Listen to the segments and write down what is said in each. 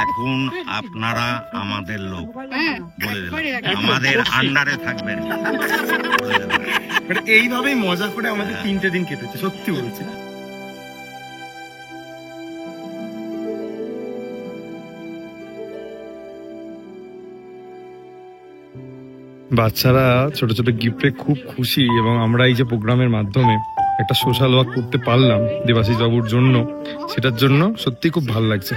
এখন আপনারা আমাদের লোক, বলে দিলাম, আমাদের আন্ডারে থাকবেন। এইভাবেই মজা করে আমাদের 3টে দিন কেটেছে, সত্যি বলছি। বাচ্চারা ছোট ছোট গিফটে খুব খুশি, এবং আমরা এই যে প্রোগ্রামের মাধ্যমে একটা সোশ্যাল ওয়ার্ক করতে পারলাম দেবাশিস বাবুর জন্য, সেটার জন্য সত্যি খুব ভালো লাগছে।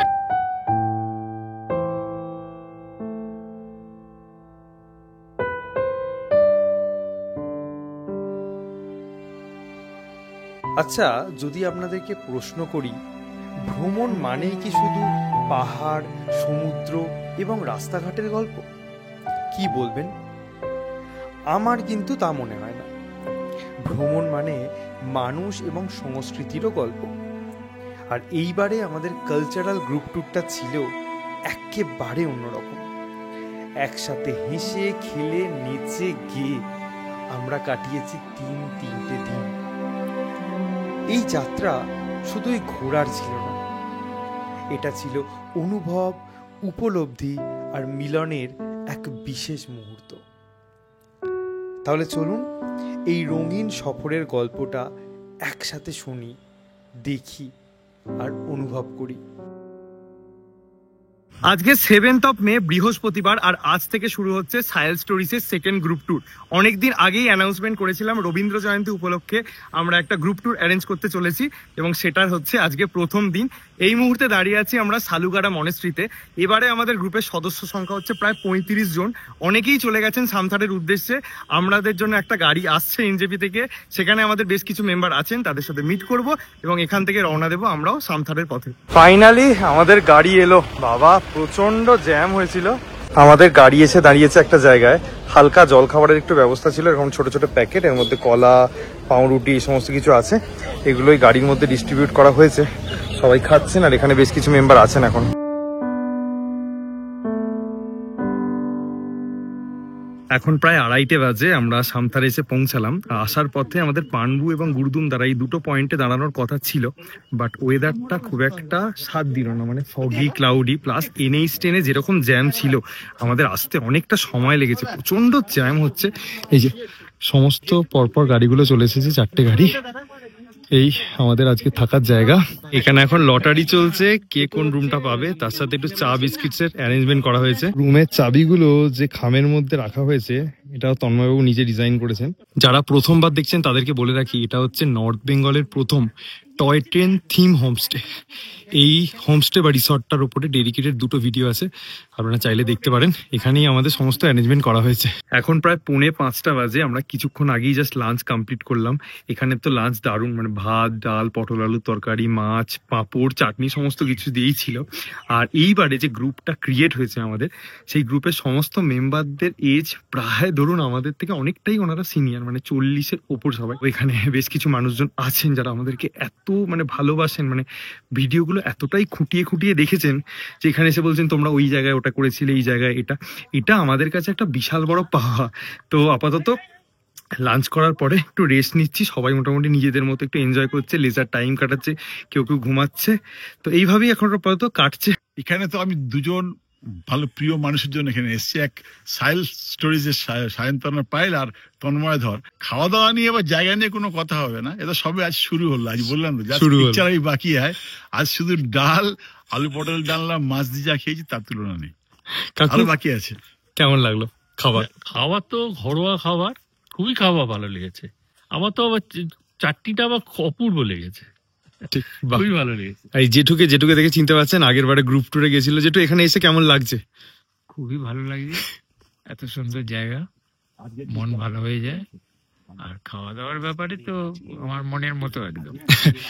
আচ্ছা, যদি আপনাদেরকে প্রশ্ন করি, ভ্রমণ মানেই কি শুধু পাহাড়, সমুদ্র এবং রাস্তাঘাটের গল্প? কি বলবেন? আমার কিন্তু তা মনে হয় না। ভ্রমণ মানে মানুষ এবং সংস্কৃতিরও গল্প। আর এইবারে আমাদের কালচারাল গ্রুপ ট্যুরটা ছিল একেবারে অন্যরকম। একসাথে হেসে খেলে নেচে গেয়ে আমরা কাটিয়েছি তিনটে দিন। এই যাত্রা শুধুই ঘোরার ছিল না, এটা ছিল অনুভব, উপলব্ধি আর মিলনের এক বিশেষ মুহূর্ত। তাহলে চলুন এই রঙিন সফরের গল্পটা একসাথে শুনি, দেখি আর অনুভব করি। আজকে 7th of May, বৃহস্পতিবার, আর আজ থেকে শুরু হচ্ছে সায়েল স্টোরিজের সেকেন্ড গ্রুপ ট্যুর। অনেকদিন আগেই অ্যানাউন্সমেন্ট করেছিলাম, রবীন্দ্র জয়ন্তী উপলক্ষে আমরা একটা গ্রুপ ট্যুর অ্যারেঞ্জ করতে চলেছি, এবং সেটার হচ্ছে আজকে প্রথম দিন। এই মুহূর্তে দাঁড়িয়ে আছি আমরা সালুগাড়া মনেস্ট্রিতে। এবারে আমাদের গ্রুপের সদস্য সংখ্যা হচ্ছে প্রায় 35 জন। অনেকেই চলে গেছেন সামথারের উদ্দেশ্যে। আমাদের জন্য একটা গাড়ি আসছে এনজেপি থেকে, সেখানে আমাদের বেশ কিছু মেম্বার আছেন, তাদের সাথে মিট করব এবং এখান থেকে রওনা দেবো আমরাও সামথারের পথে। ফাইনালি আমাদের গাড়ি এলো। বাবা, প্রচন্ড জ্যাম হয়েছিল। আমাদের গাড়ি এসে দাঁড়িয়েছে একটা জায়গায়। হালকা জল খাবারের একটু ব্যবস্থা ছিল, এরকম ছোট ছোট প্যাকেট, এর মধ্যে কলা, পাউরুটি, এই সমস্ত কিছু আছে। এগুলোই গাড়ির মধ্যে ডিস্ট্রিবিউট করা হয়েছে, সবাই খাচ্ছেন, আর এখানে বেশ কিছু মেম্বার আছেন এখন। এখন প্রায় 2:30 বাজে, আমরা সামথারে এসে পৌঁছালাম। আসার পথে আমাদের পানবু এবং গুরুদুম দ্বারা এই দুটো পয়েন্টে দাঁড়ানোর কথা ছিল, বাট ওয়েদারটা খুব একটা সাথ দিল না, মানে ফগি, ক্লাউডি, প্লাস NH10 যেরকম জ্যাম ছিল, আমাদের আসতে অনেকটা সময় লেগেছে। প্রচন্ড জ্যাম হচ্ছে। এই যে সমস্ত পরপর গাড়িগুলো চলে এসেছে, 4টে গাড়ি। এই আমাদের আজকে থাকার জায়গা। এখানে এখন লটারি চলছে, কে কোন রুমটা পাবে। তার সাথে একটু চা বিস্কিটসের অ্যারেঞ্জমেন্ট করা হয়েছে। রুমের চাবিগুলো যে খামের মধ্যে রাখা হয়েছে, এটাও তন্ময়বাবু নিজে ডিজাইন করেছেন। যারা প্রথমবার দেখছেন তাদেরকে বলে রাখি, এটা হচ্ছে নর্থ বেঙ্গলের প্রথম টয় ট্রেন থিম হোমস্টে। এই হোমস্টে বা রিসর্টটার উপরে ডেডিকেটেড 2টো ভিডিও আছে, আপনারা চাইলে দেখতে পারেন। এখানেই আমাদের সমস্ত অ্যারেঞ্জমেন্ট করা হয়েছে। এখন প্রায় 4:45 বাজে, আমরা কিছুক্ষণ আগেই জাস্ট লাঞ্চ কমপ্লিট করলাম। এখানে তো লাঞ্চ দারুণ, মানে ভাত, ডাল, পটল আলুর তরকারি, মাছ, পাঁপড়, চাটনি, সমস্ত কিছু দিয়েই ছিল। আর এইবারে যে গ্রুপটা ক্রিয়েট হয়েছে আমাদের, সেই গ্রুপের সমস্ত মেম্বারদের এজ প্রায় ধরুন আমাদের থেকে অনেকটাই ওনারা সিনিয়র, মানে 40-এর ওপর সবাই। এখানে বেশ কিছু মানুষজন আছেন যারা আমাদেরকে এত মানে ভালোবাসেন, মানে ভিডিওগুলো এতটাই খুঁটিয়ে খুঁটিয়ে দেখেছেন যে এখানে এসে বলছেন তোমরা ওই জায়গায় ওটা করেছিলে, এই জায়গায় এটা। এটা আমাদের কাছে একটা বিশাল বড় পাওয়া। তো আপাতত লাঞ্চ করার পরে একটু রেস্ট নিচ্ছি, সবাই মোটামুটি নিজেদের মতো একটু এনজয় করছে, লেজার টাইম কাটাচ্ছে, কেউ কেউ ঘুমাচ্ছে। তো এইভাবেই এখন আপাতত কাটছে। এখানে তো আমি দুজন ভালো প্রিয় মানুষের জন্য এখানে এসছি। এক সাইল স্টোরিজের সায়ন্তনা পাইল আর তন্ময় ধর। খাওয়া দাওয়া নিয়ে এবার জায়গা নিয়ে কোনো কথা হবে না, এটা সবে আজ শুরু হলো। আজ বললাম তো পিকচার আমি বাকি হয়। আজ শুধু ডাল, আলু পটল ডালনা, মাছ দিয়ে যা খেয়েছি তার তুলনা নেই, আরো বাকি আছে। কেমন লাগলো খাবার? খাবার তো ঘরোয়া খাবার, খুবই খাওয়া ভালো লেগেছে আমার তো। আবার চাটনিটা আবার অপূর্ব লেগেছে, খুবই ভালো লেগেছে। এই জেঠুকে দেখে চিনতে পারছেন, আগের বারে গ্রুপ ট্যুরে গেছিল। জেঠু, এখানে এসে কেমন লাগছে? খুবই ভালো লাগছে, এত সুন্দর জায়গা, মন ভালো হয়ে যায়। আর খাওয়া দাওয়ার ব্যাপারে তো আমার মনের মতো একদম।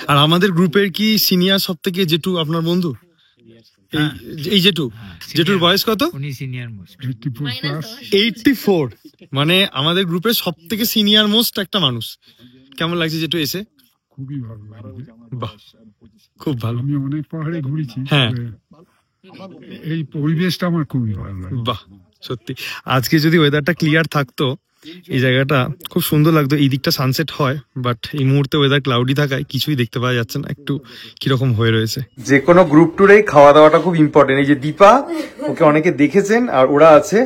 আর আমাদের গ্রুপের কি সিনিয়র সব থেকে জেঠু আপনার বন্ধু? এই জেঠুর বয়স কত? উনি সিনিয়র মোস্ট, 84। মানে আমাদের গ্রুপের সব থেকে সিনিয়র মোস্ট একটা মানুষ। কেমন লাগছে জেঠু এসে? খুবই ভালো লাগবে। বাহ, খুব ভালো। আমি অনেক পাহাড়ে ঘুরেছি, হ্যাঁ, এই পরিবেশটা আমার খুবই ভালো লাগে। বাহ, সত্যি আজকে যদি ওয়েদারটা ক্লিয়ার থাকতো এই জায়গাটা খুব সুন্দর লাগতো, এই দিকটা সানসেট হয়, বাট এই মুহূর্তে ওয়েদার ক্লাউডি থাকায় কিছুই দেখতে পাওয়া যাচ্ছে না, একটু কিরকম হয়ে রয়েছে। যে কোনো গ্রুপ ট্যুরেই খাওয়া দাওয়াটা খুব ইম্পর্টেন্ট। এই যে দীপা, ওকে অনেকে দেখেছেন, আর ওরা আছে,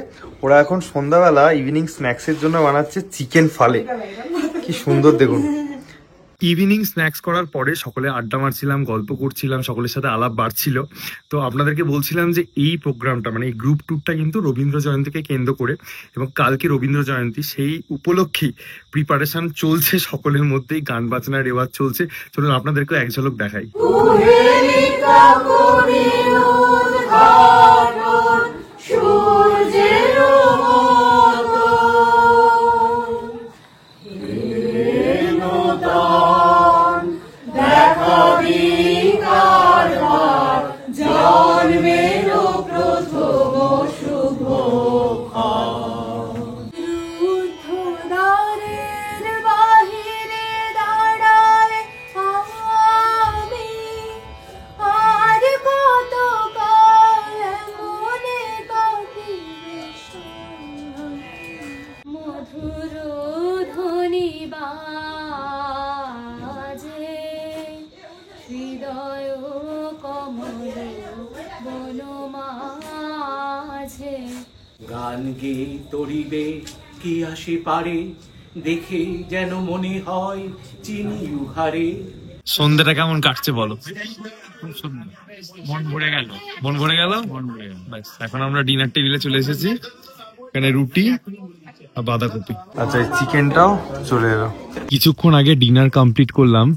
ওরা এখন সন্ধ্যাবেলা ইভিনিং স্ন্যাক্সের জন্য বানাচ্ছে চিকেন ফালে, কি সুন্দর দেখুন। ইভিনিং স্ন্যাক্স করার পরে সকলে আড্ডা মারছিলাম, গল্প করছিলাম, সকলের সাথে আলাপ বাড়ছিল। তো আপনাদেরকে বলছিলাম যে এই প্রোগ্রামটা মানে এই গ্রুপ ট্যুরটা কিন্তু রবীন্দ্র জয়ন্তীকে কেন্দ্র করে, এবং কালকে রবীন্দ্র জয়ন্তী, সেই উপলক্ষেই প্রিপারেশন চলছে সকলের মধ্যেই, গান বাজনার রেওয়াজ চলছে। চলুন আপনাদেরকে এক ঝলক দেখাই। গান গেয়ে তরিবে কি আসে পারে, দেখে যেন মনে হয় চিনি উহারে। সন্ধ্যাটা কেমন কাটছে বলো? মন ভরে গেল, মন ভরে গেল। এখন আমরা ডিনার টেবিলে চলে এসেছি, এখানে রুটি আর বাঁধাকপি। আচ্ছা, এই চিকেনটাও চলে এলো। কিছুক্ষণ আগে ডিনার কমপ্লিট করলাম।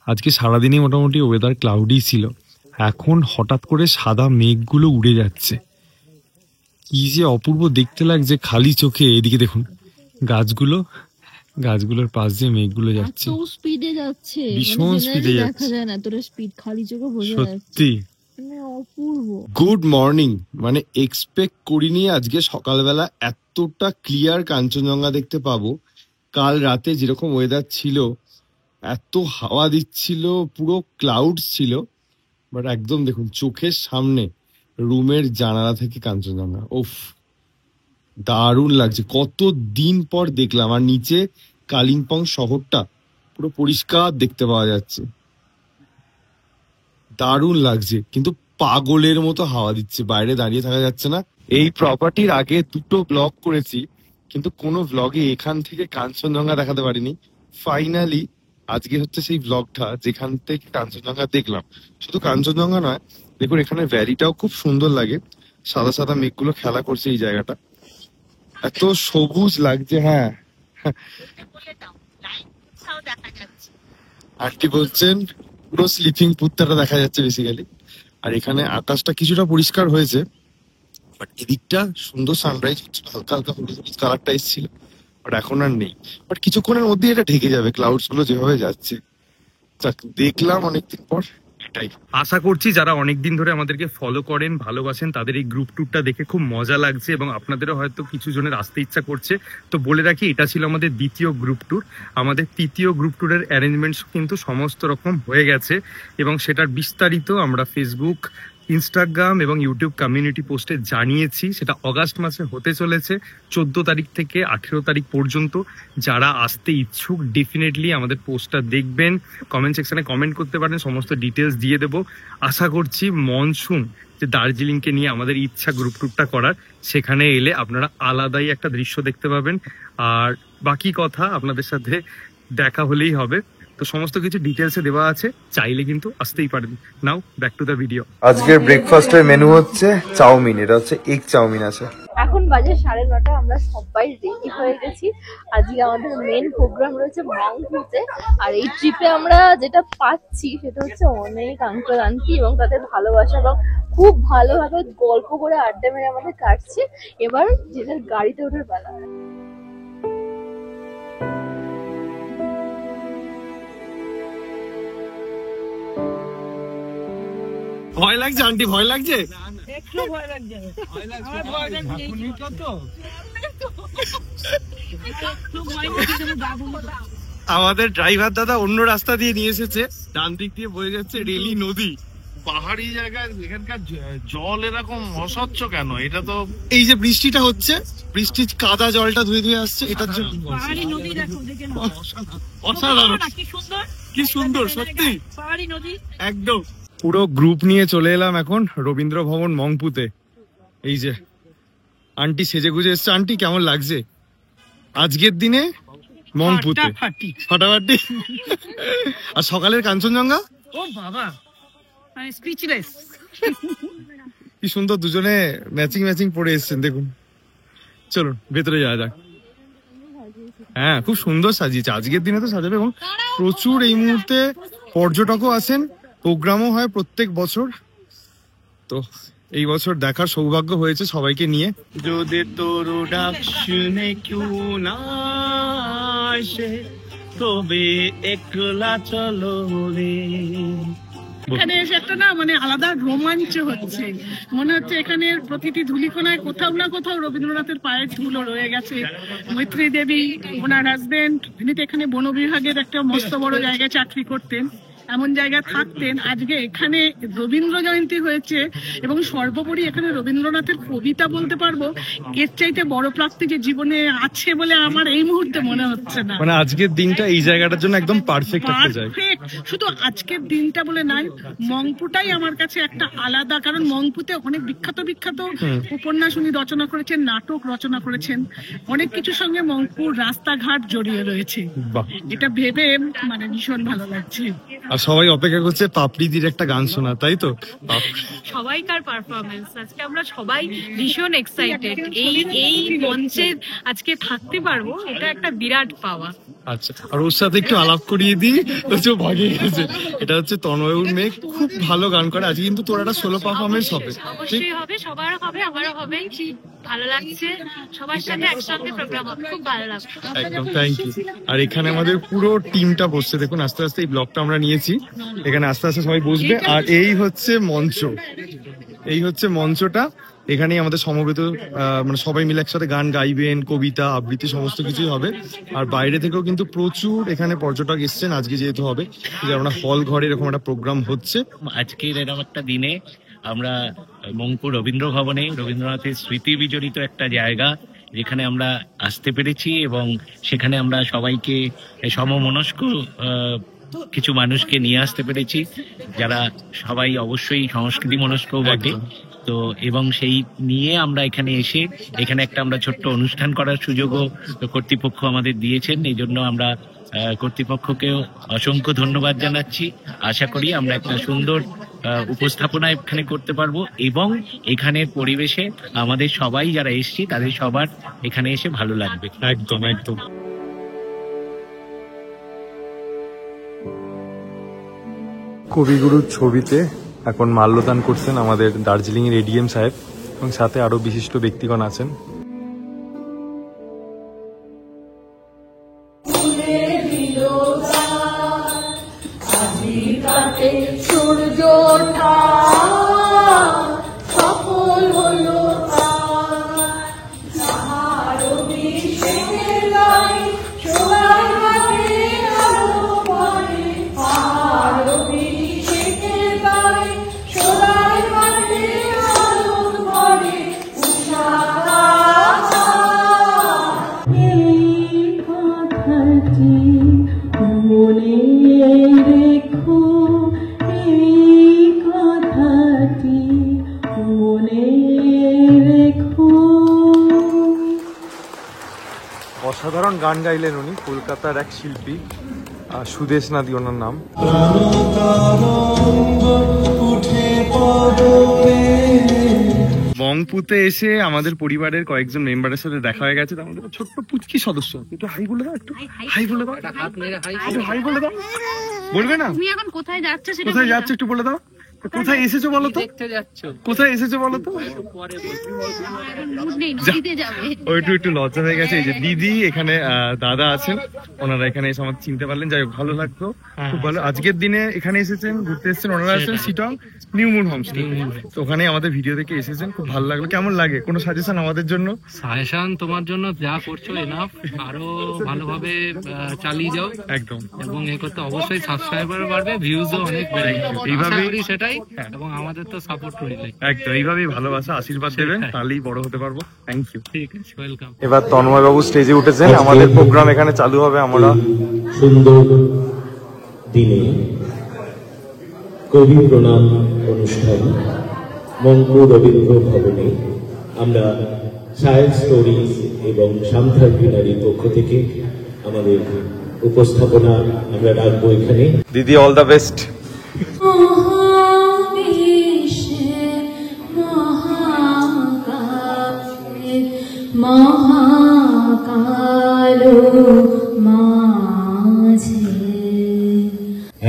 আজকে সারাদিনই মোটামুটি ওয়েদার ক্লাউডি ছিল, এখন হঠাৎ করে সাদা মেঘগুলো উড়ে যাচ্ছে, কি যে অপূর্ব দেখতে লাগছে খালি চোখে। এদিকে দেখুন গাছগুলোর পাশ দিয়ে মেঘগুলো যাচ্ছে, স্পিডে যাচ্ছে, ভীষণ স্পিডে যাচ্ছে, দেখা যায় না তোর স্পিড, খালি চোখে বোঝা যাচ্ছে, সত্যি অপূর্ব। গুড মর্নিং, মানে এক্সপেক্ট করিনি আজকে সকালবেলা এতটা ক্লিয়ার কাঞ্চনজঙ্ঘা দেখতে পাবো। কাল রাতে যেরকম ওয়েদার ছিল, এত হাওয়া দিচ্ছিল, পুরো ক্লাউডস ছিল, বাট একদম দেখুন চোখের সামনে রুমের জানালা থেকে কাঞ্চনজঙ্ঘা। ওফ, দারুণ লাগছে, কত দিন পর দেখলাম। আর নিচে কালিম্পং শহরটা পুরো পরিষ্কার দেখতে পাওয়া যাচ্ছে, দারুণ লাগছে। কিন্তু পাগলের মতো হাওয়া দিচ্ছে, বাইরে দাঁড়িয়ে থাকা যাচ্ছে না। এই প্রপার্টির আগে দুটো ব্লগ করেছি, কিন্তু কোনো ব্লগে এখান থেকে কাঞ্চনজঙ্ঘা দেখাতে পারিনি। ফাইনালি আজকে হচ্ছে সেই ব্লগটা যেখান থেকে কাঞ্চনজঙ্ঘা দেখলাম। শুধু কাঞ্চনজঙ্ঘা নয়, দেখুন এখানে ভ্যালিটাও খুব সুন্দর লাগে, সাদা সাদা মেঘগুলো খেলা করছে এই জায়গাটা, এত সবুজ লাগছে। হ্যাঁ, আন্টি বলছেন পুরো স্লিপিং পুত্তাটা দেখা যাচ্ছে বেসিক্যালি। আর এখানে আকাশটা কিছুটা পরিষ্কার হয়েছে, বাট এদিকটা সুন্দর সানরাইজ হচ্ছিল, হালকা হালকা হলুদ হলুদ কালারটা এসেছিল, বাট এখন আর নেই। বাট কিছুক্ষণের মধ্যে এটা ঢেকে যাবে, ক্লাউডস গুলো যেভাবে যাচ্ছে। দেখলাম অনেকদিন পর, এটাই। আশা করছি যারা অনেকদিন ধরে আমাদেরকে ফলো করেন, ভালোবাসেন, তাদের এই গ্রুপ ট্যুরটা দেখে খুব মজা লাগছে, এবং আপনাদেরও হয়তো কিছু জনের আসতে ইচ্ছা করছে। তো বলে রাখি, এটা ছিল আমাদের দ্বিতীয় গ্রুপ ট্যুর। আমাদের তৃতীয় গ্রুপ ট্যুরের অ্যারেঞ্জমেন্টস কিন্তু সমস্ত রকম হয়ে গেছে, এবং সেটার বিস্তারিত আমরা ফেসবুক, ইনস্টাগ্রাম এবং ইউটিউব কমিউনিটি পোস্টে জানিয়েছি। সেটা অগাস্ট মাসে হতে চলেছে, 14 তারিখ থেকে 18 তারিখ পর্যন্ত। যারা আসতে ইচ্ছুক ডেফিনেটলি আমাদের পোস্টটা দেখবেন, কমেন্ট সেকশনে কমেন্ট করতে পারেন, সমস্ত ডিটেলস দিয়ে দেবো। আশা করছি মনসুন যে দার্জিলিংকে নিয়ে আমাদের ইচ্ছা গ্রুপ ট্যুরটা করার, সেখানে এলে আপনারা আলাদাই একটা দৃশ্য দেখতে পাবেন। আর বাকি কথা আপনাদের সাথে দেখা হলেই হবে। তো সমস্ত কিছু ডিটেলসে দেওয়া আছে, চাইলে কিন্তু আসতেই পারেন। নাও ব্যাক টু দ্য ভিডিও। আজকের ব্রেকফাস্টের মেনু হচ্ছে চাউমিন, এটা হচ্ছে এগ চাউমিন আছে। এখন বাজে 9:30, আমরা সবাই রেডি হয়ে গেছি। আজকে আমাদের মেন প্রোগ্রাম রয়েছে মাউন্টভিউতে, আর এই ট্রিপে আমরা যেটা পাচ্ছি সেটা হচ্ছে অনেক আঙ্কেল আন্টি এবং তাদের ভালোবাসা, এবং খুব ভালোভাবে গল্প করে আড্ডা মেরে আমাদের কাটছে। এবার যেটা গাড়িতে ওঠার বেলা। ভয় লাগছে আন্টি? ভয় লাগছে? একটু ভয় লাগছে। আমাদের ড্রাইভার দাদা অন্য রাস্তা দিয়ে নিয়ে এসেছে, ডান দিক দিয়ে বয়ে যাচ্ছে রেলি নদী, পাহাড়ি জায়গায় এখানকার জল এরকম অস্বচ্ছ কেন? এটা তো এই যে বৃষ্টিটা হচ্ছে, বৃষ্টির কাদা জলটা ধুয়ে ধুয়ে আসছে, এটার জন্য পাহাড়ি নদী দেখো, দেখে নাও। অসাধারণ, কি সুন্দর, কি সুন্দর সত্যি পাহাড়ি নদী। একদম। পুরো গ্রুপ নিয়ে চলে এলাম এখন রবীন্দ্র ভবন মংপুতে। এই যে আন্টি সেজে গুজে এসছে। আন্টি কেমন লাগছে আজকের দিনে মংপুতে? ফাটাফাটি। আর সকালের কাঞ্চনজঙ্ঘা, ও বাবা, স্পিচলেস। কি সুন্দর, দুজনে ম্যাচিং ম্যাচিং পরে এসছেন দেখুন। চলুন ভেতরে যাওয়া যাক। হ্যাঁ, খুব সুন্দর সাজিয়েছে। আজকের দিনে তো সাজাবে, এবং প্রচুর এই মুহূর্তে পর্যটকও আছেন, প্রোগ্রামও হয় প্রত্যেক বছর। তো এই বছর দেখার সৌভাগ্য হয়েছে সবাইকে নিয়ে। যদি তোর ডাক শুনে কেউ না আসে, তবে একলা চলো রে। এখানে এসে একটা না মানে আলাদা রোমাঞ্চ হচ্ছে, মনে হচ্ছে এখানের প্রতিটি ধুলিকোনায় কোথাও না কোথাও রবীন্দ্রনাথের পায়ের ধুলো রয়ে গেছে। মৈত্রী দেবী, ওনার হাজবেন্ড, তিনি তো এখানে বন বিভাগের একটা মস্ত বড় জায়গায় চাকরি করতেন, এমন জায়গায় থাকতেন। আজকে এখানে রবীন্দ্র জয়ন্তী হয়েছে, এবং সর্বোপরি এখানে রবীন্দ্রনাথের কবিতা বলতে পারবো এর চাইতে বড় প্রাপ্তি যে জীবনে আছে বলে আমার এই মুহূর্তে মনে হচ্ছে না। মানে আজকের দিনটা এই জায়গাটার জন্য একদম পারফেক্ট একটা জায়গা। পারফেক্ট। শুধু আজকের দিনটা বলে নয়, মংপুটাই আমার কাছে একটা আলাদা, কারণ মংপুতে অনেক বিখ্যাত বিখ্যাত উপন্যাস উনি রচনা করেছেন, নাটক রচনা করেছেন, অনেক কিছুর সঙ্গে মংপুর রাস্তাঘাট জড়িয়ে রয়েছে। বাহ, এটা ভেবে মানে ভীষণ ভালো লাগছে। আর সবাই অপেক্ষা করছে পাপড়িদির একটা গান শোনা, তাই তো? সবাইকার পারফরমেন্স আজকে আমরা সবাই ভীষণ এক্সাইটেড। এই মঞ্চে আজকে থাকতে পারবো, এটা একটা বিরাট পাওয়া। আচ্ছা, আর ওর সাথে একটু আলাপ করিয়ে দিই, তো ভাগে গেছে। এটা হচ্ছে তনয়ুর মেয়ে, খুব ভালো গান করে। আজকে কিন্তু তোর একটা সোলো পারফরমেন্স হবে। অবশ্যই হবে, সবার হবে, আমারও হবে। ভালো লাগছে, সবার সাথে একসঙ্গে প্রোগ্রাম হবে, খুব ভালো লাগছে। একদম, থ্যাংক ইউ। আর এখানে আমাদের পুরো টিমটা বসছে, দেখুন আস্তে আস্তে এই ব্লগটা আমরা নিয়েছি, এখানে আস্তে আস্তে সবাই বসবে। আর এই হচ্ছে মঞ্চ, এই হচ্ছে মঞ্চটা। এখানেই আমাদের সমবেত মানে সবাই মিলে একসাথে গান গাইবেন, কবিতা আবৃত্তি সমস্ত কিছুই হবে। আর বাইরে থেকেও কিন্তু প্রচুর এখানে পর্যটক এসছেন আজকে, যেহেতু হবে যে আমরা হল ঘরে এরকম একটা প্রোগ্রাম হচ্ছে। আজকের এরকম একটা দিনে আমরা মংপুর রবীন্দ্র ভবনে রবীন্দ্রনাথের স্মৃতি বিজড়িত একটা জায়গা, যেখানে আমরা আসতে পেরেছি, এবং সেখানে আমরা সবাইকে সমমনস্ক কিছু মানুষকে নিয়ে আসতে পেরেছি, যারা সবাই অবশ্যই সংস্কৃতি মনস্ক বটে। তো এবং সেই নিয়ে আমরা এখানে এসে এখানে একটা আমরা ছোট্ট অনুষ্ঠান করার সুযোগও কর্তৃপক্ষ আমাদের দিয়েছেন। এই জন্য আমরা কর্তৃপক্ষকেও অসংখ্য ধন্যবাদ জানাচ্ছি। আশা করি আমরা একটা সুন্দর উপস্থাপনা এখানে করতে পারবো, এবং এখানের পরিবেশে আমাদের সবাই যারা এসছি তাদের সবার এখানে এসে ভালো লাগবে। একদম একদম। কবিগুরুর ছবিতে এখন মাল্যদান করছেন আমাদের দার্জিলিং এর এডিএম সাহেব, এবং সাথে আরো বিশিষ্ট ব্যক্তিগণ আছেন। অসাধারণ গান গাইলেন উনি, কলকাতার এক শিল্পী, সুদেশ নাদি ওনার নাম। মংপুতে এসে আমাদের পরিবারের কয়েকজন মেম্বারের সাথে দেখা হয়ে গেছে। আমাদের ছোট্ট পুচকি সদস্য, একটু হাই বলে দাও, একটু হাই বলে দাও, একটু হাই বলে দাও। বলবে না তুমি এখন কোথায় যাচ্ছ? কোথায় যাচ্ছ একটু বলে দাও। কোথায় এসেছো বলো তো, কোথায় এসেছো বলো তো। একটু লজ্জা হয়ে গেছে। এই যে দিদি, এখানে দাদা আছেন, ওনারা এখানে এসে আমাকে চিনতে পারলেন, যাই হোক ভালো লাগতো, খুব ভালো। আজকের দিনে এখানে এসেছেন, ঘুরতে এসেছেন, ওনারা আছেন শিটং নিউ মুন হোমস্টে, তো ওখানে আমাদের ভিডিও দেখে এসেছেন, খুব ভালো লাগলো। কেমন লাগে, কোনো সাজেশন আমাদের জন্য? সাজেশন তোমার জন্য যা করছো এনাফ, আরো ভালোভাবে চালিয়ে যাও একদম, এবং এ করতে অবশ্যই সাবস্ক্রাইবার বাড়বে, ভিউজও অনেক বেড়ে যাবে। এইভাবে সেটাই চাই এবং আমাদের তো সাপোর্ট রইলে। একদম এইভাবেই ভালোবাসা আশীর্বাদ দেবেন, তাহলেই বড় হতে পারবো। Thank you. ঠিক আছে, ওয়েলকাম। এবার তন্ময় বাবু স্টেজে উঠেছেন, আমাদের প্রোগ্রাম এখানে চালু হবে। আমরা সুন্দর দিনে কবি প্রণাম অনুষ্ঠান মঙ্কু রবীন্দ্র ভবনে আমরা সায়েন্স স্টোরিজ এবং সান্থাল গ্রিনারির পক্ষ থেকে আমাদের উপস্থাপনা আমরা রাখবো এখানে। দিদি, অল দ্য বেস্ট।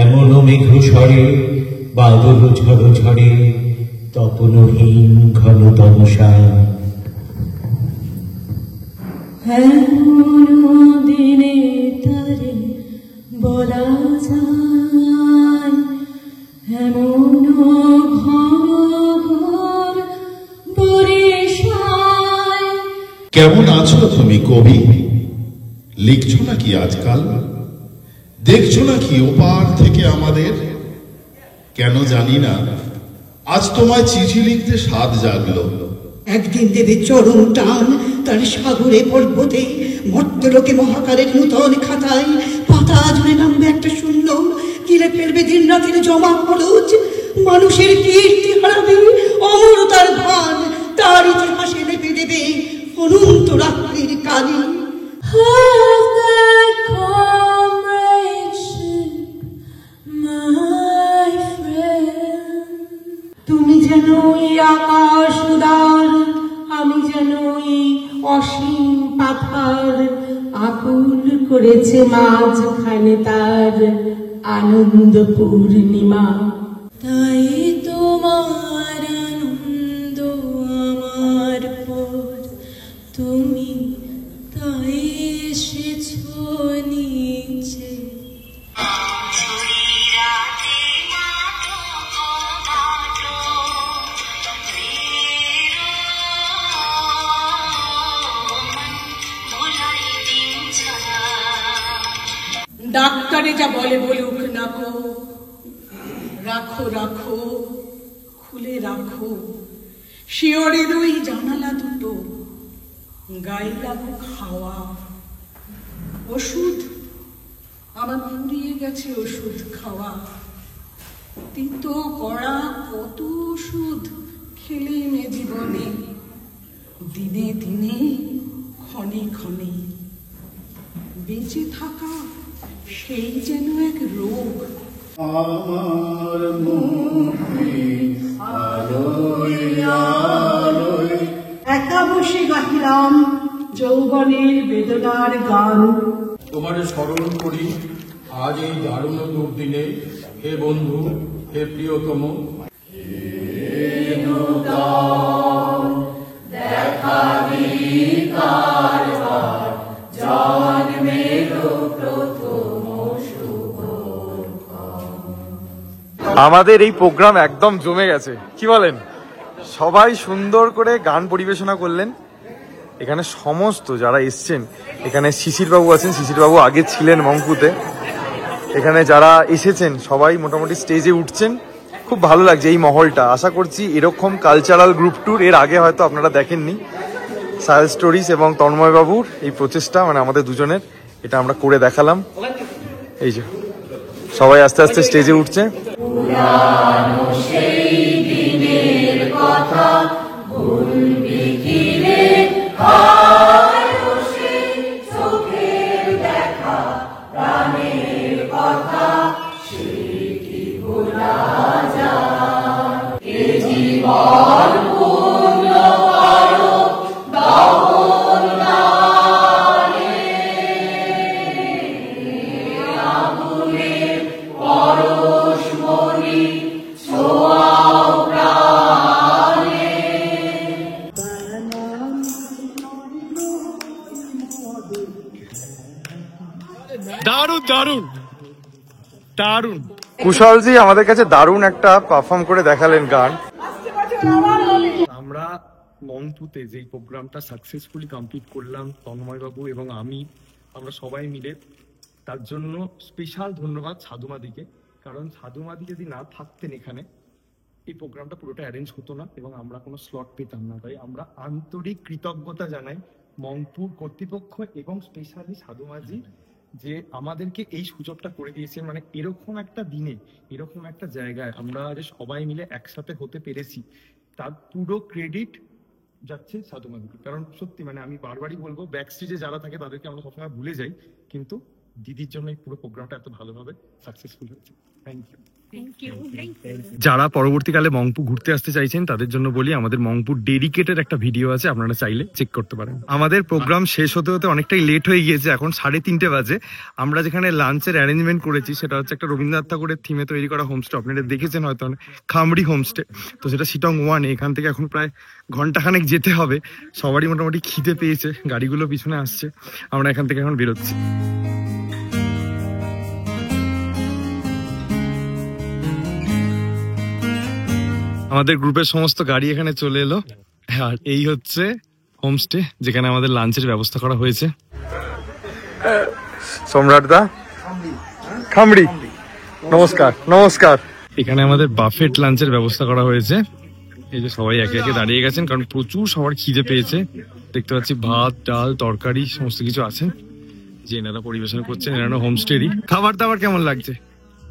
এমন মেঘ ঝড়ে বাদল ঝড় ঝড়ে তপনহীন ঘন তমসা দিনে তারে বলা যায় এমন ঘর বরিশাল। কেমন আছো তুমি কবি? লিখছো নাকি আজকাল? দেখছো নাকি ওপার থেকে আমাদের? কেন জানি না আজ তোমায় চিঠি লিখতে স্বাদ জাগলো। একদিন দেবে চরম টান তার সাগরে পর্বতে, মর্তলোকে মহাকারের নূতন খাতায় পাতা জুড়ে নামবে একটা শূন্য, গিলে ফেলবে দিন রাতের জমা খরচ। মানুষের কীর্তি হারাবে অমরতার ভান, তার ইতিহাসে লেপে দেবে অনন্ত রাত্রির কালি। তুমি যেন এই আকাশ উদার, আমি যেন এই অসীম পাথার, আকুল করেছে মাঝখানে তার আনন্দ পূর্ণিমা। তাই তোমার আনন্দ আমার পর, তুমি তাই এসেছো নিচে। ডাক্তারে যা বলে বলুক না কো, রাখো রাখো খুলে রাখো শিওরের ওই জানালা দুটো, গায়ে লাগো খাওয়া। ওষুধ আমার ফুরিয়ে গেছে, ওষুধ খাওয়া। তিতো কড়া কত ওষুধ খেলে মে জীবনে, দিনে দিনে ক্ষণে ক্ষণে। বেঁচে থাকা সেই যেন এক রোগ। আমার মুখে আলোয় আলোয় একা বসে গাহিলাম যৌবনের বেদনার গান। তোমারে স্মরণ করি আজ এই দারুণ দুর্দিনে, হে বন্ধু হে প্রিয়তম। দেখা জন্মেরও প্রথম শুভ। আমাদের এই প্রোগ্রাম একদম জমে গেছে, কি বলেন? সবাই সুন্দর করে গান পরিবেশনা করলেন। এখানে সমস্ত যারা এসছেন, এখানে শিশির বাবু আছেন, শিশির বাবু আগে ছিলেন মঙ্কুতে। এখানে যারা এসেছেন সবাই মোটামুটি স্টেজে উঠছেন, খুব ভালো লাগছে এই মহলটা। আশা করছি এরকম কালচারাল গ্রুপ ট্যুর এর আগে হয়তো আপনারা দেখেননি। সায়েন্স স্টোরিজ এবং তন্ময় বাবুর এই প্রচেষ্টা, মানে আমাদের দুজনের, এটা আমরা করে দেখালাম। এই যে সবাই আস্তে আস্তে স্টেজে উঠছে। সেই দিনের কথা ভুলবি কি রে, চোখের দেখা প্রাণের কথা সে কি ভোলা যায়। এ জীবন পূর্ণ করো দাপন নালে, আগুনের পরশমণি ছোঁয়াও প্রাণে। দারুণ দারুণ দারুণ। কুশলজি আমাদের কাছে দারুণ একটা পারফর্ম করে দেখালেন গান। আমরা মন্টুতে যেই প্রোগ্রামটা সাকসেসফুলি কমপ্লিট করলাম তন্ময় বাবু এবং আমরা সবাই মিলে, তার জন্য স্পেশাল ধন্যবাদ সাধুমাদিকে। কারণ সাধুমাদি যদি না থাকতেন এখানে এই প্রোগ্রামটা পুরোটা অ্যারেঞ্জ হতো না এবং আমরা কোনো স্লট পেতাম না। তাই আমরা আন্তরিক কৃতজ্ঞতা জানাই মংপুর কর্তৃপক্ষ এবং স্পেশালি সাধু মাঝি যে আমাদেরকে এই সুযোগটা করে দিয়েছে। মানে এরকম একটা দিনে এরকম একটা জায়গায় আমরা যে সবাই মিলে একসাথে হতে পেরেছি তার পুরো ক্রেডিট যাচ্ছে সাধু মাঝিকে। কারণ সত্যি মানে আমি বারবারই বলবো, ব্যাক স্টেজে যারা থাকে তাদেরকে আমরা সবসময় ভুলে যাই, কিন্তু দিদির জন্য এই পুরো প্রোগ্রামটা এত ভালোভাবে সাকসেসফুল হয়েছে। Thank you. যারা পরবর্তীকালে মংপু ঘুরতে আসতে চাইছেন তাদের জন্য বলি, আমাদের মংপুর ডেডিকেটেড একটা ভিডিও আছে, আপনারা চাইলে চেক করতে পারেন। আমাদের প্রোগ্রাম শেষ হতে হতে অনেকটাই লেট হয়ে গিয়েছে, এখন 3:30 বাজে। আমরা যেখানে লাঞ্চের অ্যারেঞ্জমেন্ট করেছি সেটা হচ্ছে একটা রবীন্দ্রনাথ ঠাকুরের থিমে তৈরি করা হোমস্টে, আপনারা দেখেছেন হয়তো, খামড়ি হোমস্টে। তো সেটা শিটং 1, এখান থেকে এখন প্রায় ঘন্টাখানেক যেতে হবে। সবারই মোটামুটি খিদে পেয়েছে, গাড়িগুলো পিছনে আসছে, আমরা এখান থেকে এখন বেরোচ্ছি। আমাদের গ্রুপের সমস্ত গাড়ি এখানে চলে এলো, আর এই হচ্ছে হোমস্টে যেখানে আমাদের লাঞ্চের ব্যবস্থা করা হয়েছে। সম্রাট দা, খামড়ি, নমস্কার। নমস্কার। এখানে আমাদের বাফেট লাঞ্চের ব্যবস্থা করা হয়েছে। এই যে সবাই একে একে দাঁড়িয়ে গেছেন কারণ প্রচুর সবার খিদে পেয়েছে। দেখতে পাচ্ছি ভাত, ডাল, তরকারি সমস্ত কিছু আছে যে এনারা পরিবেশন করছেন। এনারা হোমস্টেরই। খাবার দাবার কেমন লাগছে?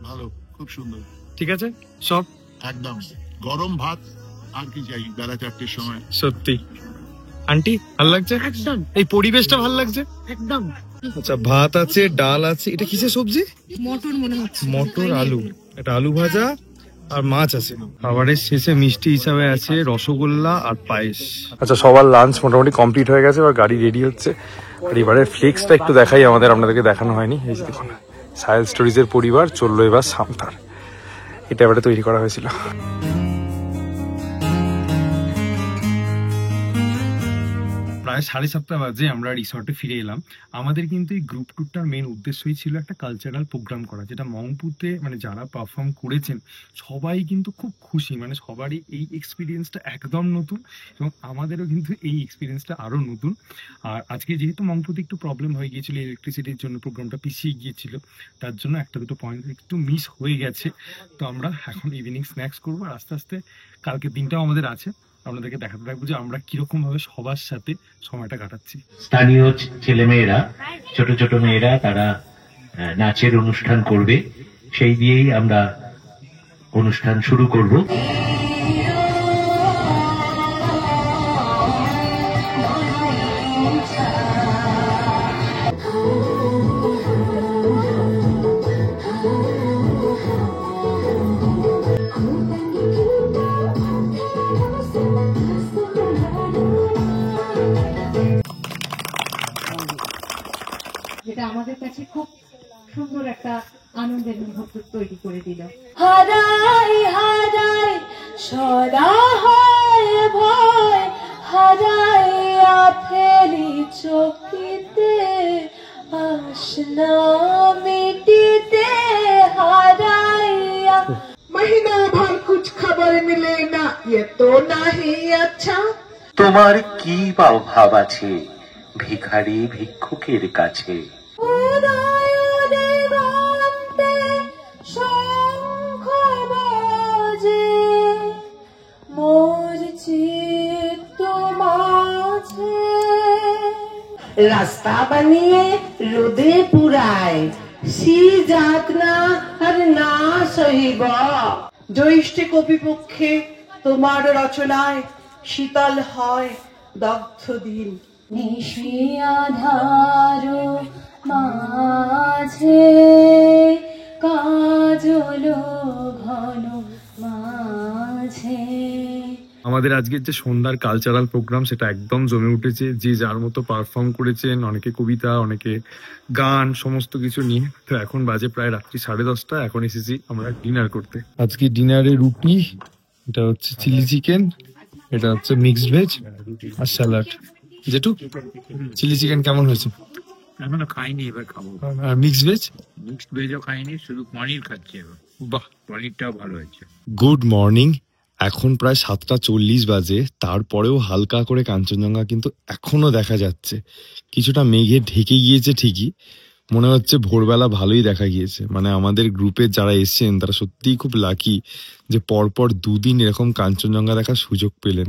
ভালো, খুব সুন্দর। ঠিক আছে সব একদম গরম ভাত, আর কি চাই বেলা 4টের সময়। সত্যি আন্টি ভালো লাগছে একদম, এই পরিবেশটা ভালো লাগছে একদম। আচ্ছা, ভাত আছে, ডাল আছে, এটা কিসের সবজি? মটর মনে হচ্ছে, মটর আলু, এটা আলু ভাজা আর মাছ আছে। খাবারের শেষে মিষ্টি হিসাবে আছে রসগোল্লা আর পায়েস। আচ্ছা, সবার লাঞ্চ মোটামুটি কমপ্লিট হয়ে গেছে, এবার গাড়ি রেডি হচ্ছে। আর এবারে ফ্লেক্সটা একটু দেখাই, আপনাদেরকে দেখানো হয়নি। এই যে দেখুন, সাহেল স্টোরিজের পরিবার চললো এবার সামতার, এটা এবারে তৈরি করা হয়েছিল। প্রায় 7:30 বাজে আমরা রিসর্টে ফিরে এলাম। আমাদের কিন্তু এই গ্রুপ ট্যুরটার মেন উদ্দেশ্যই ছিল একটা কালচারাল প্রোগ্রাম করা, যেটা মংপুতে মানে যারা পারফর্ম করেছেন সবাই কিন্তু খুব খুশি, মানে সবারই এই এক্সপিরিয়েন্সটা একদম নতুন এবং আমাদেরও কিন্তু এই এক্সপিরিয়েন্সটা আরও নতুন। আর আজকে যেহেতু মংপুতে একটু প্রবলেম হয়ে গিয়েছিল ইলেকট্রিসিটির জন্য, প্রোগ্রামটা পিছিয়ে গিয়েছিল, তার জন্য একটা দুটো পয়েন্ট একটু মিস হয়ে গেছে। তো আমরা এখন ইভিনিং স্ন্যাক্স করবো আর আস্তে আস্তে কালকের দিনটাও আমাদের আছে, আপনাদেরকে দেখাতে থাকবো যে আমরা কিরকম ভাবে সবার সাথে সময়টা কাটাচ্ছি। স্থানীয় ছেলেমেয়েরা, ছোট ছোট মেয়েরা, তারা নাচের অনুষ্ঠান করবে, সেই দিয়েই আমরা অনুষ্ঠান শুরু করব। যেটা আমাদের কাছে খুব সুন্দর একটা আনন্দের মুহূর্ত তৈরি করে দিল। হারাই হারাই সদা হয় ভয়, হারাইয়া ফেলি চকিতে আসনা মিটিতে, হারাইয়া महीना भर कुछ खबर मिले ना, ये तो नहीं अच्छा। তোমার কি পাও ভাব আছে ভিখারি ভিক্ষুকের কাছে? উদয়নে ঘন্টে শঙ্খ বাজে, মোর চিত্ত মাঝে रास्ता बनिए रोदे पुराय, सी जात ना আর না সহিব। জ্যৈষ্ঠ কবিপক্ষে তোমার রচনায় শীতল হয় দগ্ধ দিন। নিশি আধার মাঝে কাজল ঘন মাঝে। আমাদের আজকের যে সন্ধ্যার কালচারাল প্রোগ্রাম সেটা একদম জমে উঠেছে, যে যার মতো পারফর্ম করেছেন, অনেকে কবিতা, অনেকে গান, সমস্ত কিছু নিয়ে। তো এখন বাজে প্রায় রাত্রি 10:30, এখন এসেছি আমরা ডিনার করতে। আজকে ডিনারে রুটি, এটা হচ্ছে চিলি চিকেন, এটা হচ্ছে মিক্সড ভেজ আর স্যালাড। যেটু চিলি চিকেন কেমন হয়েছে? এখনো খাইনি, এবার খাবো। আর মিক্সড ভেজ? মিক্সড ভেজও খাইনি, শুধু পনির খাচ্ছি এবার। বাহ, পনিরটাও ভালো হয়েছে। Good morning. এখন প্রায় 7:40 বাজে, তারপরেও হালকা করে কাঞ্চনজঙ্ঘা কিন্তু এখনো দেখা যাচ্ছে। কিছুটা মেঘে ঢেকে গিয়েছে ঠিকই, মনে হচ্ছে ভোরবেলা ভালোই দেখা গিয়েছে। মানে আমাদের গ্রুপে যারা এসছেন তারা সত্যিই খুব লাকি যে পরপর 2 দিন এরকম কাঞ্চনজঙ্ঘা দেখার সুযোগ পেলেন।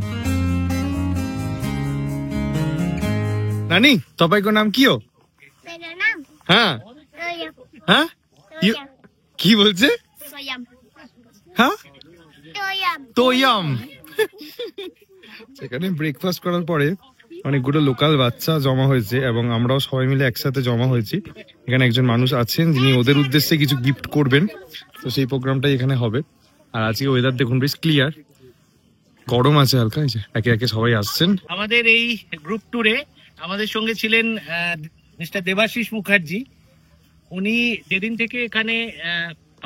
নানি तपाईको नाम কি हो? হ্যাঁ হ্যাঁ কি বলছে? হ্যাঁ তোয়াম। সেখানে ব্রেকফাস্ট করার পরে অনেকগুলো লোকাল বাচ্চা জমা হয়েছে এবং আমরাও সবাই মিলে একসাথে জমা হয়েছি। এখানে একজন মানুষ আছেন যিনি ওদের উদ্দেশ্যে কিছু গিফট করবেন, তো সেই প্রোগ্রামটাই এখানে হবে। আর আজকে ওয়েদার দেখুন বেশ ক্লিয়ার, গরম আছে হালকা, এই যে একে একে সবাই আসছেন। আমাদের এই গ্রুপ ট্যুরে আমাদের সঙ্গে ছিলেন মিস্টার দেবাশিস মুখার্জি। উনি যেদিন থেকে এখানে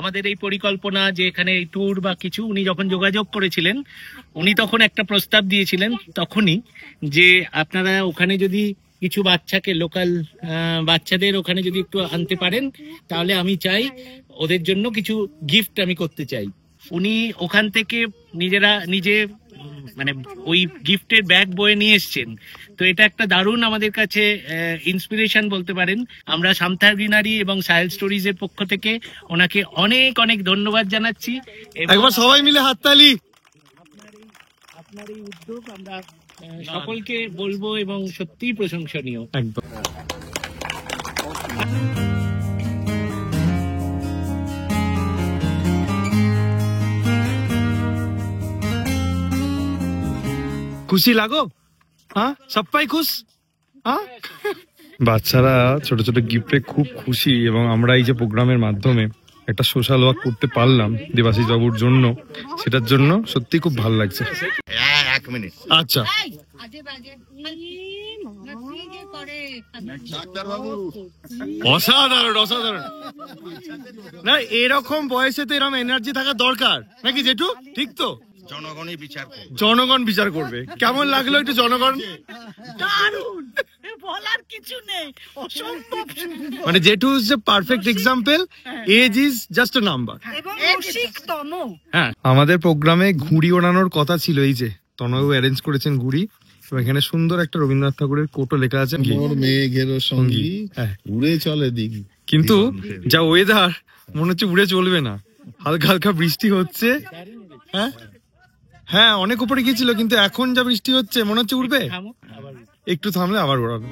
আমাদের এই পরিকল্পনা যে এখানে এই ট্যুর বা কিছু, উনি যখন যোগাযোগ করেছিলেন উনি তখন একটা প্রস্তাব দিয়েছিলেন তখনই যে আপনারা ওখানে যদি কিছু বাচ্চাকে লোকাল বাচ্চাদের ওখানে যদি একটু আনতে পারেন তাহলে আমি চাই ওদের জন্য কিছু গিফট আমি করতে চাই। উনি ওখান থেকে নিজে মানে ওই গিফটের ব্যাগ বয়ে নিয়ে এসছেন। তো এটা একটা দারুণ আমাদের কাছে ইন্সপিরেশন বলতে পারেন। আমরা সামথার গ্রিনারি এবং সাহেল স্টোরিজ এর পক্ষ থেকে ওনাকে অনেক অনেক ধন্যবাদ জানাচ্ছি। একবার সবাই মিলে হাততালি। আপনার এই উদ্যোগ আমরা সকলকে বলবো এবং সত্যিই প্রশংসনীয়। একদম। খুশি লাগো? হ্যাঁ সবাই খুশ? হ্যাঁ বাচ্চারা ছোট ছোট গিফটে খুব খুশি এবং আমরা এই যে প্রোগ্রামের মাধ্যমে একটা সোশ্যাল ওয়ার্ক করতে পারলাম দেবাশিস বাবুর জন্য, সেটার জন্য সত্যি খুব ভালো লাগছে। 1 মিনিট। আচ্ছা অসাধারণ অসাধারণ। না এরকম বয়সে তো এরকম এনার্জি থাকা দরকার নাকি জেঠু? ঠিক তো? জনগণই বিচার করবে। জনগণ বিচার করবে। কেমন লাগলো একটু জনগণ? দারুণ, বলার কিছু নেই, অসম্ভব। মানে জেঠু is a perfect example, age is just a number. এবং রসিকতম। হ্যাঁ আমাদের প্রোগ্রামে ঘুড়ি ওড়ানোর কথা ছিল, এই যে তনয়ও অ্যারেঞ্জ করেছেন ঘুড়ি, এখানে সুন্দর একটা রবীন্দ্রনাথ ঠাকুরের কোটো লেখা আছে মেঘের সঙ্গী উড়ে চলে দিক। কিন্তু যা ওয়েদার মনে হচ্ছে উড়ে চলবে না, হালকা হালকা বৃষ্টি হচ্ছে। হ্যাঁ হ্যাঁ অনেক উপরে গিয়েছিল কিন্তু এখন যা বৃষ্টি হচ্ছে মনে হচ্ছে উড়বে, একটু থামলে আবার ওড়াবে।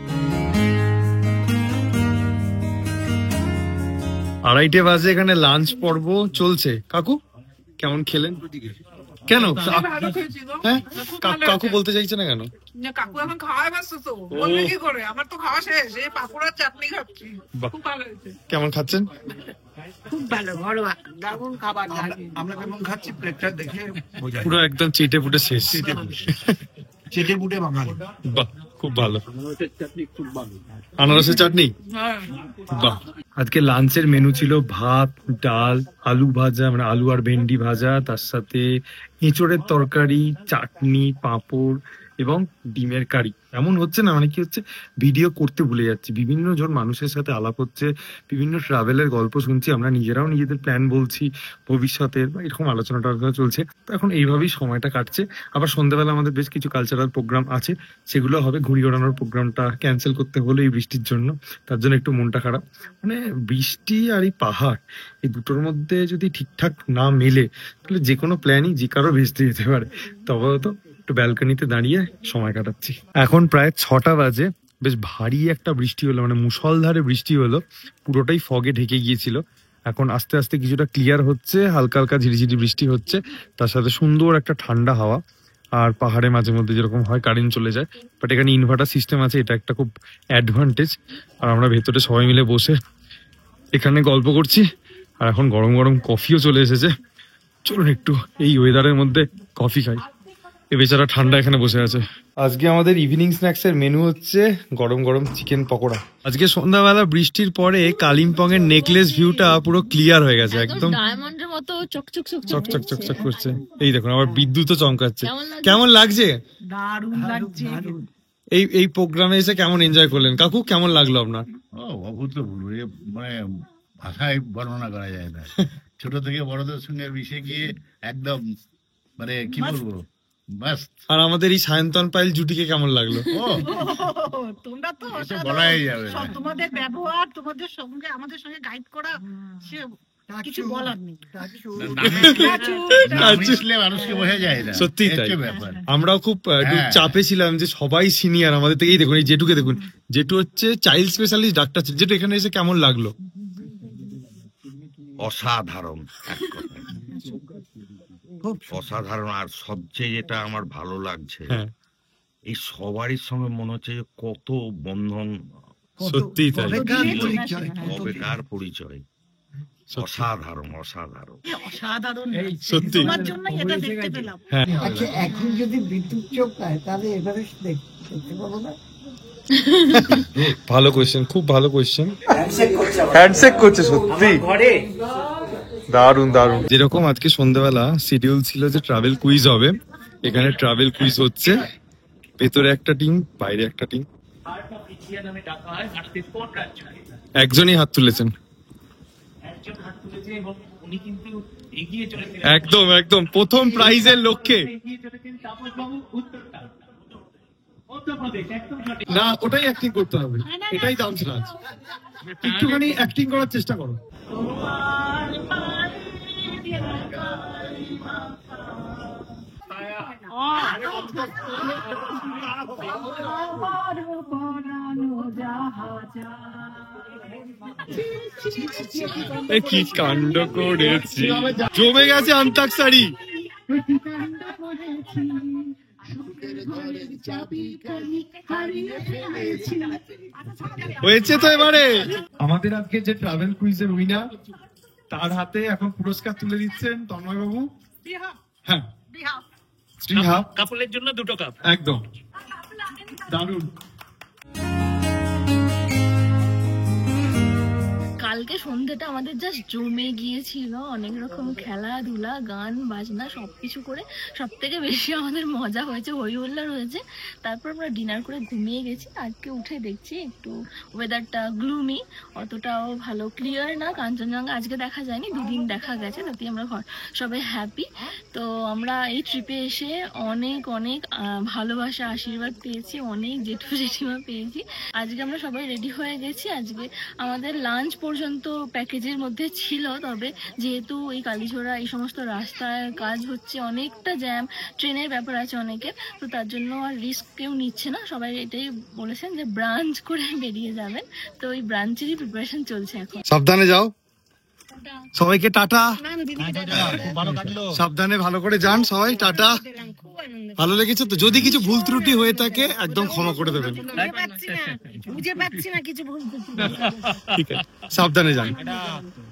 2:30 বাজে, এখানে লাঞ্চ পর্ব চলছে। কাকু কেমন খেলেন? কেন হ্যাঁ কাকু বলতে চাইছে না কেন? কাকু এখন খাওয়াই ব্যস্ত, তো বলবে কি করে? আমার তো খাওয়া শেষ, এই পাপড় আর চাটনি খাচ্ছি। খুব ভালো হয়েছে। কেমন খাচ্ছেন? খুব ভালো, বড় দারুণ খাবার। আমরা কেমন খাচ্ছি প্লেটটা দেখে পুরো একদম চেটে ফুটে শেষ। চেটে ফুটে বাঙালি। বাহ খুব ভালো। আনারসের চাটনি। বাহ। আজকে লাঞ্চের মেনু ছিল ভাত, ডাল, আলু ভাজা, মানে আলু আর ভেন্ডি ভাজা, তার সাথে এঁচড়ের তরকারি, চাটনি, পাঁপড় এবং ডিমের কারি। এমন হচ্ছে না মানে কি হচ্ছে, ভিডিও করতে ভুলে যাচ্ছি, বিভিন্ন জন মানুষের সাথে আলাপ হচ্ছে, বিভিন্ন ট্রাভেলের গল্প শুনছি, আমরা নিজেরাও নিজেদের প্ল্যান বলছি ভবিষ্যতের, বা এরকম আলোচনা চলছে। তো এখন এইভাবেই সময়টা কাটছে। আবার সন্ধ্যাবেলা আমাদের বেশ কিছু কালচারাল প্রোগ্রাম আছে, সেগুলো হবে। ঘুড়ি ওড়ানোর প্রোগ্রামটা ক্যান্সেল করতে হলো এই বৃষ্টির জন্য, তার জন্য একটু মনটা খারাপ। মানে বৃষ্টি আর এই পাহাড়, এই দুটোর মধ্যে যদি ঠিকঠাক না মেলে তাহলে যে কোনো প্ল্যানই যে কারো ভেস্তে যেতে পারে। তবে তো একটু ব্যালকনিতে দাঁড়িয়ে সময় কাটাচ্ছি। এখন প্রায় 6টা বাজে, বেশ ভারী একটা বৃষ্টি হলো, মানে মুষলধারে বৃষ্টি হলো, পুরোটাই ফগে ঢেকে গিয়েছিল। এখন আস্তে আস্তে কিছুটা ক্লিয়ার হচ্ছে, হালকা হালকা ঝিরিঝিরি বৃষ্টি হচ্ছে, তার সাথে সুন্দর একটা ঠান্ডা হাওয়া। আর পাহাড়ে মাঝে মধ্যে যেরকম হয় কারেন্ট চলে যায়, বাট এখানে ইনভার্টার সিস্টেম আছে, এটা একটা খুব অ্যাডভান্টেজ। আর আমরা ভেতরে সবাই মিলে বসে এখানে গল্প করছি, আর এখন গরম গরম কফিও চলে এসেছে। চলুন একটু এই ওয়েদারের মধ্যে কফি খাই। এ বেচারা ঠান্ডা এখানে বসে আছে। আজকে আমাদের ইভিনিং স্ন্যাক্স এর মেনু হচ্ছে গরম গরম চিকেন পকোড়া। আজকে সন্ধ্যাবেলা বৃষ্টির পরে কালিম্পং এর নেকলেস ভিউটা পুরো ক্লিয়ার হয়ে গেছে, একদম ডায়মন্ডের মতো চকচক চকচক চকচক করছে। এই দেখুন আবার বিদ্যুৎও চমকাচ্ছে। কেমন লাগছে? দারুণ লাগছে। এই প্রোগ্রামে এসে কেমন এনজয় করলেন কাকু? কেমন লাগলো আপনার? অভূতপূর্ব, মানে ভাষায় বর্ণনা করা যায় না। ছোট থেকে বড়দের সঙ্গে মিশে গিয়ে একদম মানে কি বলবো, আর আমাদের এই সায়ন্তন পাইল জুটিকে কেমন লাগলো? তোমরা তো বলাই যাবে না। তোমাদের ব্যবহার, তোমাদের সঙ্গে আমাদের সঙ্গে গাইড করা, সে কিছু বলার নেই। মানুষকে বোঝা যায় না, সত্যি তাই। আমরাও খুব একটু চাপে ছিলাম যে সবাই সিনিয়র আমাদের থেকেই। দেখুন এই জেঠুকে দেখুন, জেঠু হচ্ছে চাইল্ড স্পেশালিস্ট ডাক্তার। জেঠু এখানে এসে কেমন লাগলো? অসাধারণ, এক কথায় খুব অসাধারণ। আর সবচেয়ে যেটা আমার ভালো লাগছে, এই সবারই সঙ্গে মনে হচ্ছে যে কত বন্ধন, সত্যি তাই, কবেকার পরিচয়। অসাধারণ অসাধারণ অসাধারণ, সত্যি। তোমার জন্য এটা দেখতে পেলাম। আচ্ছা, এখন যদি বিদ্যুৎ চোখ পায় তাহলে এভাবে দেখতে পাবো না? ভালো কোয়েশ্চেন, খুব ভালো কোয়েশ্চেন। হ্যান্ডশেক করছে, সত্যি দারুন দারুন। যেরকম আজকে সন্ধ্যাবেলা শিডিউল ছিল যে ট্রাভেল কুইজ হবে, এখানে ট্রাভেল কুইজ হচ্ছে। ভেতরে একটা টিম, বাইরে একটা টিম। একজনই হাত তুলেছেন, একদম একদম প্রথম প্রাইজের লক্ষ্যে। না, ওটাই অ্যাক্টিং করতে হবে, এটাই ডান্স রাজ। একটুখানি অ্যাক্টিং করার চেষ্টা করো। কি কাণ্ড করেছি, জমে গেছে আন্তাক্ষরী। হয়েছে তো এবারে আমাদের আজকে যে ট্রাভেল কুইজের উইনার, তার হাতে এখন পুরস্কার তুলে দিচ্ছেন তন্ময় বাবু। হ্যাঁ, কাপলের জন্য 2 কাপ। একদম দারুণ। কালকে সন্ধ্যেটা আমাদের জাস্ট জমে গিয়েছিল, অনেক রকম খেলাধুলা, গান বাজনা সবকিছু করে। সব থেকে বেশি আমাদের মজা হয়েছে, হই হুল্লোড় হয়েছে। তারপর আমরা ডিনার করে ঘুমিয়ে গেছি। আজকে উঠে দেখছি একটু ওয়েদারটা গ্লুমি, অতটাও ভালো ক্লিয়ার না। কাঞ্চনজঙ্ঘা আজকে দেখা যায়নি, 2 দিন দেখা গেছে, তাতে আমরা সবাই হ্যাপি। তো আমরা এই ট্রিপে এসে অনেক অনেক ভালোবাসা, আশীর্বাদ পেয়েছি, অনেক জেঠু জেঠিমা পেয়েছি। আজকে আমরা সবাই রেডি হয়ে গেছি। আজকে আমাদের লাঞ্চ পর্যন্ত প্যাকেজের মধ্যে ছিল, তবে যেহেতু এই কালীঝোড়া এই সমস্ত রাস্তায় কাজ হচ্ছে, অনেকটা জ্যাম, ট্রেনের ব্যাপার আছে অনেকের, তো তার জন্য আর রিস্ক কেউ নিচ্ছে না। সবাই এটাই বলেছেন যে ব্রাঞ্চ করে বেরিয়ে যাবেন, তো ওই ব্রাঞ্চেরই প্রিপারেশন চলছে এখন। সাবধানে যাও, সবাইকে টাটা। সাবধানে ভালো করে যান সবাই, টাটা। ভালো লেগেছে তো? যদি কিছু ভুল ত্রুটি হয়ে থাকে একদম ক্ষমা করে দেবেন। বুঝে পাচ্ছি না কিছু ভুল করছি। ঠিক আছে, সাবধানে যান,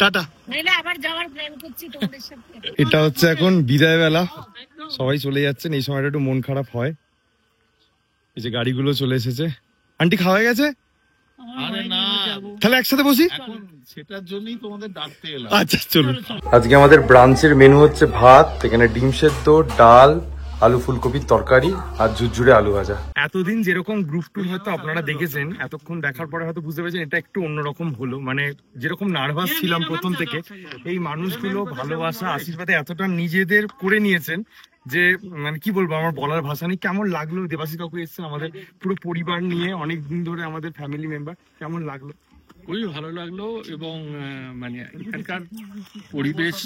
টাটা। নাইলে আবার যাওয়ার প্ল্যান করছি তোমাদের সাথে। এটা হচ্ছে এখন বিদায় বেলা, সবাই চলে যাচ্ছেন। এই সময়টা একটু মন খারাপ হয়। এই যে গাড়িগুলো চলে এসেছে। আন্টি খাওয়া হয়ে গেছে? আরে না, তাহলে একসাথে বসি। এখন সেটার জন্যই তোমাদের ডাকতে এলাম। আচ্ছা চলুন। আজকে আমাদের ব্রাঞ্চের মেনু হচ্ছে ভাত, এখানে ডিম সেদ্ধ, ডাল, আলু ফুলকপির তরকারি আর ঝুরঝুরে আলু ভাজা। এতদিন যেরকম গ্রুপ ট্যুর হয়তো আপনারা দেখেছেন, এতক্ষণ দেখার পরে হয়তো বুঝতে পেরেছেন এটা একটু অন্যরকম হলো। মানে যেরকম নার্ভাস ছিলাম প্রথম থেকে, এই মানুষগুলো ভালোবাসা, আশীর্বাদে এতটা নিজেদের করে নিয়েছেন যে মানে কি বলবো, আমার বলার ভাষা নেই। কেমন লাগলো? দেবাশী কাকু এসেছেন আমাদের পুরো পরিবার নিয়ে, অনেক দিন ধরে আমাদের ফ্যামিলি মেম্বার। কেমন লাগলো? খুবই ভালো লাগলো। এবং মানে এখানকার পরিবেশ,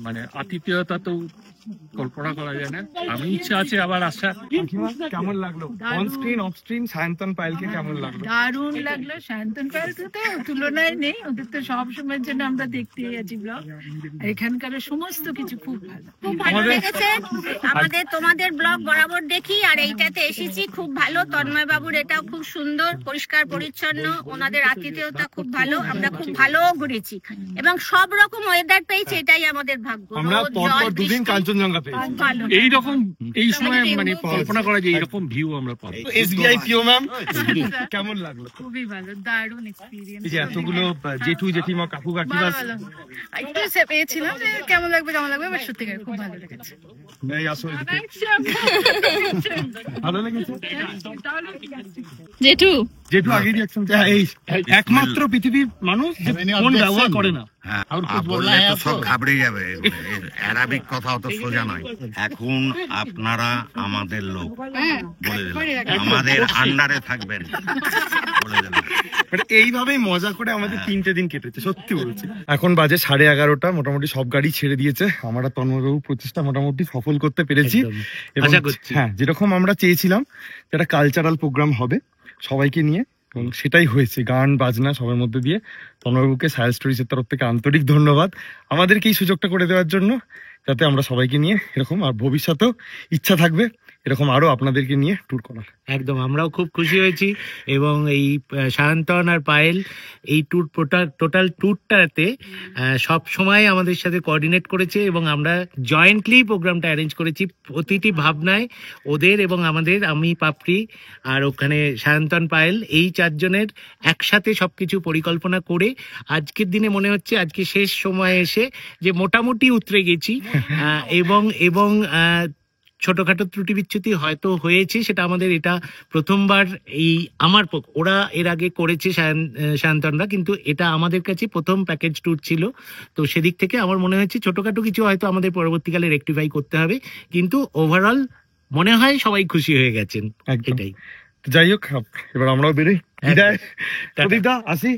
মানে আতিথেয়তা তো কল্পনা করা যায় না। আমি ইচ্ছা আছে আবার আসা। কেমন লাগলো on screen off screen Sayantan পায়েলকে কেমন লাগলো? দারুণ লাগলো। সায়ন্তন পায়েল তো তুলনায় নেই, ওদের তো সব সময়ের জন্য আমরা দেখতে আছি ব্লগ। এখানকার সমস্ত কিছু খুব ভালো, খুব ভালো লেগেছে আমাদের। তোমাদের ব্লগ বরাবর দেখি, আর এইটাতে এসেছি, খুব ভালো। তন্ময় বাবুর এটাও খুব সুন্দর, পরিষ্কার পরিচ্ছন্ন, ওনাদের আতিথেয়তা খুব ভালো। আমরা খুব ভালো ঘুরেছি এবং সব রকম ওয়েদার পেয়েছি, এটাই আমাদের ভাগ্য। আমরা পরপর 2 দিন কাঞ্চনজঙ্ঘা পেয়েছি। এইরকম এই সময় মানে কল্পনা করা যায় এইরকম ভিউ আমরা পাবো। এসবিআই পিও ম্যাম কেমন লাগলো? খুবই ভালো, দারুণ এক্সপেরিয়েন্স। এই যে এতগুলো জেঠু জেঠিমা কাকু কাকিমা, একটু পেয়েছিলাম যে কেমন লাগবে বাট সত্যিকার খুব ভালো লেগেছে। ভালো লেগেছে জেঠু যেটু আগে রিয়াকশন এই একমাত্র পৃথিবীর মানুষ যে ফোন ব্যবহার করে না। হ্যাঁ, বললে তো সব ঘাবড়ে যাবে। অ্যারাবিক কথা অত সোজা নয়। এখন আপনারা আমাদের লোক, বলে দিলাম, আমাদের আন্ডারে থাকবেন, বলে দিলাম। এইভাবেই মজা করে আমাদের 3টে দিন কেটেছে, সত্যি বলছি। এখন বাজে 11:30, মোটামুটি সব গাড়ি ছেড়ে দিয়েছে। আমরা তন্ময়বাবু প্রচেষ্টা মোটামুটি সফল করতে পেরেছি। এবং হ্যাঁ, যেরকম আমরা চেয়েছিলাম একটা কালচারাল প্রোগ্রাম হবে সবাইকে নিয়ে, এবং সেটাই হয়েছে। গান বাজনা সবার মধ্যে দিয়ে তন্ময়বাবুকে সায়াল স্টোরিজের তরফ থেকে আন্তরিক ধন্যবাদ আমাদেরকে এই সুযোগটা করে দেওয়ার জন্য, যাতে আমরা সবাইকে নিয়ে এরকম, আর ভবিষ্যতেও ইচ্ছা থাকবে এরকম আরো আপনাদেরকে নিয়ে ট্যুর করার। একদম, আমরাও খুব খুশি হয়েছি। এবং এই সায়ন্তন আর পায়েল এই টোটাল ট্যুরটাতে সব সময় আমাদের সাথে কোঅর্ডিনেট করেছে, এবং আমরা জয়েন্টলি প্রোগ্রামটা অ্যারেঞ্জ করেছি। প্রতিটি ভাবনায় ওদের এবং আমাদের, আমি পাপড়ি আর ওখানে সায়ন্তন পায়েল, এই 4 জনের একসাথে সবকিছু পরিকল্পনা করে আজকের দিনে মনে হচ্ছে আজকে শেষ সময়ে এসে যে মোটামুটি উতরে গেছি। এবং ছোটখাটো ত্রুটি বিচ্যুতি হয়তো হয়েছে, সেটা আমাদের এটা প্রথমবার। এই আমার ওরা এর আগে করেছে সায়ন্তনরা, কিন্তু এটা আমাদের কাছে প্রথম প্যাকেজ ট্যুর ছিল। তো সেদিক থেকে আমার মনে হয়েছে ছোটখাটো কিছু হয়তো আমাদের পরবর্তীকালে রেকটিফাই করতে হবে, কিন্তু ওভারঅল মনে হয় সবাই খুশি হয়ে গেছেন। এটাই। যাই হোক, এবার আমরাও বেরোই। বিদায় প্রদীপদা, আসি।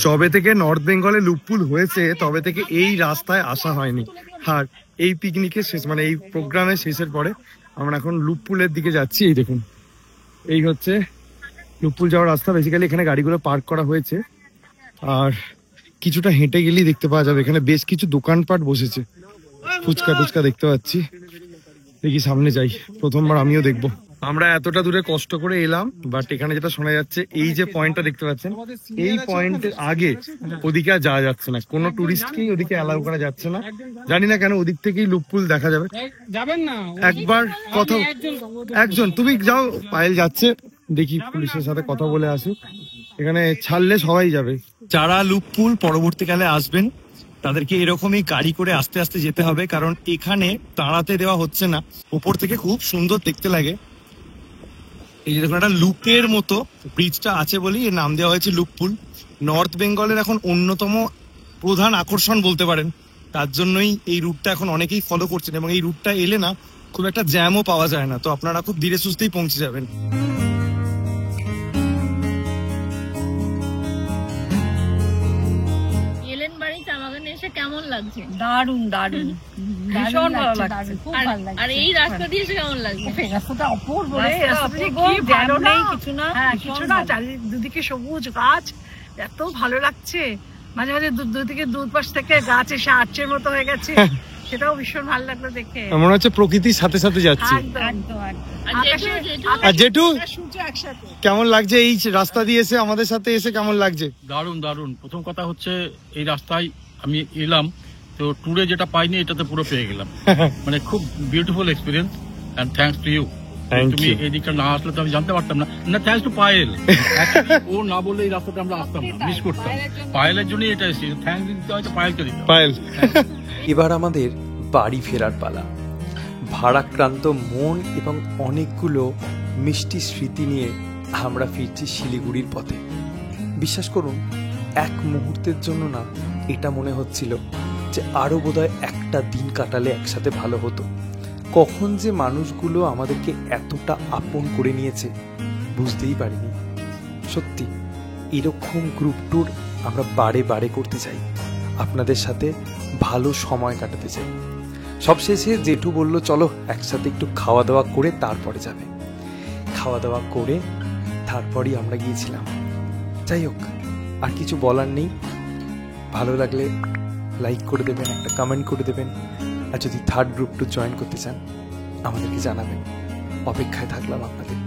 যবে থেকে নর্থ বেঙ্গলে লুপপুল হয়েছে তবে থেকে এই রাস্তায় আসা হয়নি। আর এই পিকনিকের শেষ, মানে এই প্রোগ্রামের শেষের পরে আমরা এখন লুপপুলের দিকে যাচ্ছি। এই দেখুন, এই হচ্ছে লুপপুল যাওয়ার রাস্তা। বেসিক্যালি এখানে গাড়িগুলো পার্ক করা হয়েছে, আর কিছুটা হেঁটে গেলেই দেখতে পাওয়া যাবে এখানে বেশ কিছু দোকানপাট বসেছে। ফুচকা টুচকা দেখতে পাচ্ছি। দেখি সামনে যাই, প্রথমবার আমিও দেখবো। আমরা এতটা দূরে কষ্ট করে এলাম, বাট এখানে যেটা শোনা যাচ্ছে, এই যে পয়েন্টটা দেখতে পাচ্ছেন, এই পয়েন্টের আগে ওদিকে আর যাওয়া যাচ্ছে না, কোনো টুরিস্টকেই ওদিকে অ্যালাউ করা যাচ্ছে না। জানি না কেন, ওদিক থেকেই লুপপুল দেখা যাবে। একবার কথা, একজন তুমি যাও, পায়েল যাচ্ছে, দেখি পুলিশের সাথে কথা বলে আসুক। এখানে ছাড়লে সবাই যাবে। যারা লুপপুল পরবর্তীকালে আসবেন তাদেরকে এরকমই গাড়ি করে আস্তে আস্তে যেতে হবে, কারণ এখানে দাঁড়াতে দেওয়া হচ্ছে না। ওপর থেকে খুব সুন্দর দেখতে লাগে। এই দেখুন, একটা লুপের মতো ব্রিজটা আছে বলেই এর নাম দেওয়া হয়েছে লুপপুল। নর্থ বেঙ্গলের এখন অন্যতম প্রধান আকর্ষণ বলতে পারেন, তার জন্যই এই রুটটা এখন অনেকেই ফলো করছেন। এবং এই রুটটা এলে না খুব একটা জ্যামও পাওয়া যায় না, তো আপনারা খুব ধীরে সুস্থেই পৌঁছে যাবেন। কেমন লাগছে? দারুণ দারুণ, ভীষণ ভালো লাগছে, খুব ভালো লাগছে। আর এই রাস্তা দিয়ে এসে কেমন লাগছে? এই রাস্তাটা অপূর্ব রে, রাস্তাটা কি ভালো নেই, কিছু না, কিছু না, দুদিকে সবুজ গাছ, এত ভালো লাগছে। মাঝে মাঝে দুদিকে দুপাশ থেকে গাছ এসে আর্চের মতো হয়ে গেছে, সেটাও ভীষণ ভালো লাগলো দেখে। মনে হচ্ছে প্রকৃতির সাথে সাথে যাচ্ছে। আর জেঠু, কেমন লাগছে এই রাস্তা দিয়ে এসে, আমাদের সাথে এসে কেমন লাগছে? দারুণ দারুণ। প্রথম কথা হচ্ছে এই রাস্তায় আমি এলাম, তো ট্যুরে যেটা পাইনি এটাতে পুরো পেয়ে গেলাম। মানে খুব beautiful experience, and thanks to you. তুমি এই দিকটা না আসলে তো আমি জানতে পারতাম না। না, থ্যাঙ্কস টু পায়েল। ও না বললে এই রাস্তাটা আমরা আসতাম না, মিস করতাম। পায়েলের জন্যই এটা এসেছি। থ্যাঙ্কস দিতে হয়তো পায়েলকে দিতে। পায়েল। এবার আমাদের বাড়ি ফেরার পালা। ভারাক্রান্ত মন এবং অনেকগুলো মিষ্টি স্মৃতি নিয়ে আমরা ফিরছি শিলিগুড়ির পথে। বিশ্বাস করুন, এক মুহূর্তের জন্য না এটা মনে হচ্ছিল যে আরো বোধহয় একটা দিন কাটালে একসাথে ভালো হতো। কখন যে মানুষগুলো আমাদেরকে এতটা আপন করে নিয়েছে বুঝতেই পারিনি। সত্যি এরকম গ্রুপ ট্যুর আমরা বারে বারে করতে চাই, আপনাদের সাথে ভালো সময় কাটাতে চাই। সবশেষে জেঠু বলল চলো একসাথে একটু খাওয়া দাওয়া করে তারপরে যাবে। খাওয়া দাওয়া করে তারপরই আমরা গিয়েছিলাম। যাই হোক, আর কিছু বলার নেই। ভালো লাগলে লাইক করে দেবেন, একটা কমেন্ট করে দেবেন, আর যদি থার্ড গ্রুপ টু জয়েন করতে চান আমাদেরকে জানাবেন। অপেক্ষায় থাকলাম আপনাদের।